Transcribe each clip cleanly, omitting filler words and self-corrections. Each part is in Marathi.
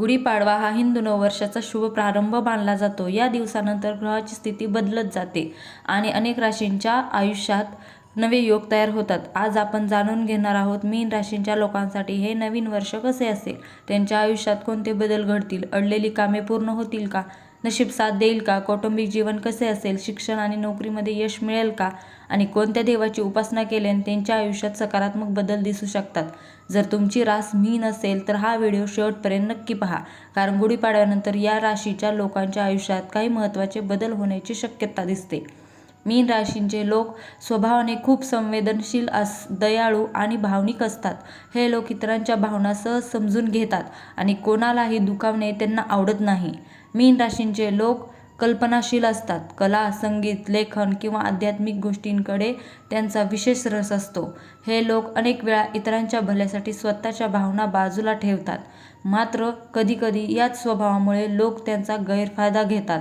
गुढीपाडवा हा हिंदू नववर्षाचा शुभ प्रारंभ मानला जातो. या दिवसानंतर ग्रहाची स्थिती बदलत जाते आणि अनेक राशींच्या आयुष्यात नवे योग तयार होतात. आज आपण जाणून घेणार आहोत मीन राशींच्या लोकांसाठी हे नवीन वर्ष कसे असेल, त्यांच्या आयुष्यात कोणते बदल घडतील, अडलेली कामे पूर्ण होतील का, नशीब साथ देईल का, कौटुंबिक जीवन कसे असेल, शिक्षण आणि नोकरीमध्ये यश मिळेल का आणि कोणत्या देवाची उपासना केल्याने त्यांच्या आयुष्यात सकारात्मक बदल दिसू शकतात. जर तुमची रास मीन असेल तर हा व्हिडिओ शेवटपर्यंत नक्की पहा, कारण गुढीपाडव्यानंतर या राशीच्या लोकांच्या आयुष्यात काही महत्त्वाचे बदल होण्याची शक्यता दिसते. मीन राशींचे लोक स्वभावाने खूप संवेदनशील, दयाळू आणि भावनिक असतात. हे लोक इतरांच्या भावना सहज समजून घेतात आणि कोणालाही दुखावणे त्यांना आवडत नाही. मीन राशींचे लोक कल्पनाशील असतात. कला, संगीत, लेखन किंवा आध्यात्मिक गोष्टींकडे त्यांचा विशेष रस असतो. हे लोक अनेक वेळा इतरांच्या भल्यासाठी स्वतःच्या भावना बाजूला ठेवतात, मात्र कधीकधी याच स्वभावामुळे लोक त्यांचा गैरफायदा घेतात.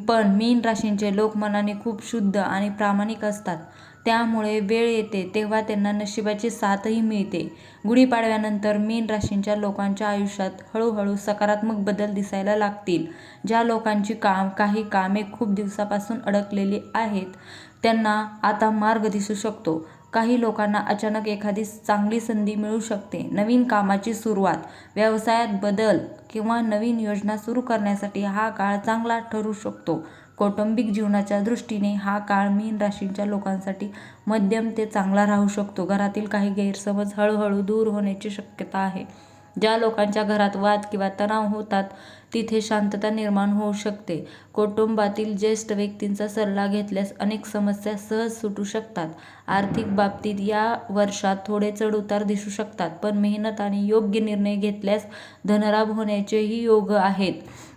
पण मीन राशींचे लोक मनाने खूप शुद्ध आणि प्रामाणिक असतात, त्यामुळे वेळ येते तेव्हा त्यांना नशिबाची साथही मिळते. गुढीपाडव्यानंतर मीन राशींच्या लोकांच्या आयुष्यात हळूहळू सकारात्मक बदल दिसायला लागतील. ज्या लोकांची काही कामे खूप दिवसापासून अडकलेली आहेत त्यांना आता मार्ग दिसू शकतो. काही लोकांना अचानक एखादी चांगली संधी मिळू शकते. नवीन कामाची सुरुवात, व्यवसायात बदल किंवा नवीन योजना सुरू करण्यासाठी हा काळ चांगला ठरू शकतो. कौटुंबिक जीवनाच्या दृष्टीने हा काळ मीन राशींच्या लोकांसाठी मध्यम ते चांगला राहू शकतो. घरातील काही गैरसमज हळूहळू दूर होण्याची शक्यता आहे. ज्या लोकांच्या घरात वाद किंवा तणाव होतात तिथे शांतता निर्माण होऊ शकते. कुटुंबातील ज्येष्ठ व्यक्तींचा सल्ला घेतल्यास अनेक समस्या सहज सुटू शकतात. आर्थिक बाबतीत या वर्षात थोडे चढउतार दिसू शकतात, पण मेहनत आणि योग्य निर्णय घेतल्यास धनलाभ होण्याचेही योग आहेत.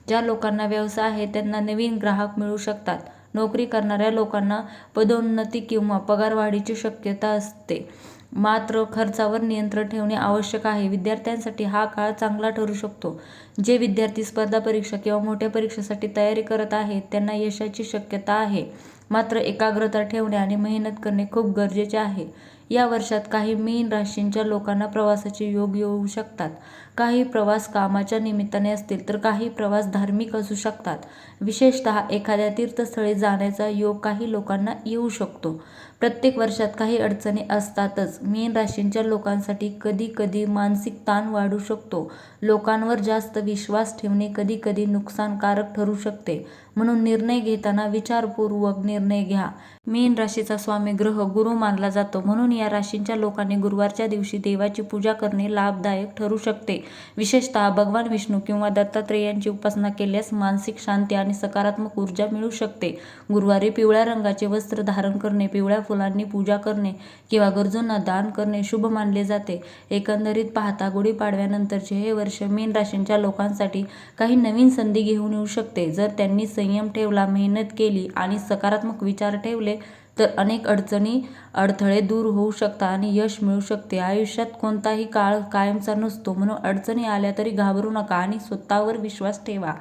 ज्या लोकांना व्यवसाय आहे त्यांना नवीन ग्राहक मिळू शकतात. नोकरी करणाऱ्या लोकांना पदोन्नती किंवा पगारवाढीची शक्यता असते, मात्र खर्चावर नियंत्रण ठेवणे आवश्यक आहे. विद्यार्थ्यांसाठी हा काळ चांगला ठरू शकतो. जे विद्यार्थी स्पर्धा परीक्षा किंवा मोठ्या परीक्षेसाठी तयारी करत आहेत त्यांना यशाची शक्यता आहे, मात्र एकाग्रता ठेवणे आणि मेहनत करणे खूप गरजेचे आहे. या वर्षात काही मीन राशींच्या लोकांना प्रवासाचे योग येऊ शकतात. काही प्रवास कामाच्या निमित्ताने असतील तर काही प्रवास धार्मिक असू शकतात. विशेषतः एखाद्या तीर्थस्थळी जाण्याचा योग काही लोकांना येऊ शकतो. प्रत्येक वर्षात काही अडचणी असतातच. मीन राशींच्या लोकांसाठी कधी कधी मानसिक ताण वाढू शकतो. लोकांवर जास्त विश्वास ठेवणे कधी कधी नुकसानकारक ठरू शकते, म्हणून निर्णय घेताना विचारपूर्वक निर्णय घ्या. मीन राशीचा स्वामी ग्रह गुरु मानला जातो, म्हणून या राशींच्या लोकांनी गुरुवारच्या दिवशी देवाची पूजा करणे लाभदायक ठरू शकते. विशेषतः भगवान विष्णू किंवा दत्तात्रेयांची उपासना केल्यास मानसिक शांती आणि सकारात्मक ऊर्जा मिळू शकते. गुरुवारी पिवळ्या रंगाचे वस्त्र धारण करणे, पिवळ्या फुलांनी पूजा करणे किंवा गरजूंना दान करणे शुभ मानले जाते. एकंदरीत पाहता गुढीपाडव्यानंतरचे हे वर्ष मीन राशींच्या लोकांसाठी काही नवीन संधी घेऊन येऊ शकते. जर त्यांनी संयम ठेवला, मेहनत केली आणि सकारात्मक विचार ठेवले तर अनेक अडथळे दूर होऊ शकतात आणि यश मिळू शकते. आयुष्यात कोणताही काळ कायमचा नसतो, म्हणून अडचणी आल्या तरी घाबरू नका आणि स्वतःवर विश्वास ठेवा.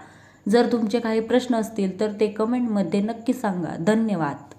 जर तुमचे काही प्रश्न असतील तर ते कमेंटमध्ये नक्की सांगा. धन्यवाद.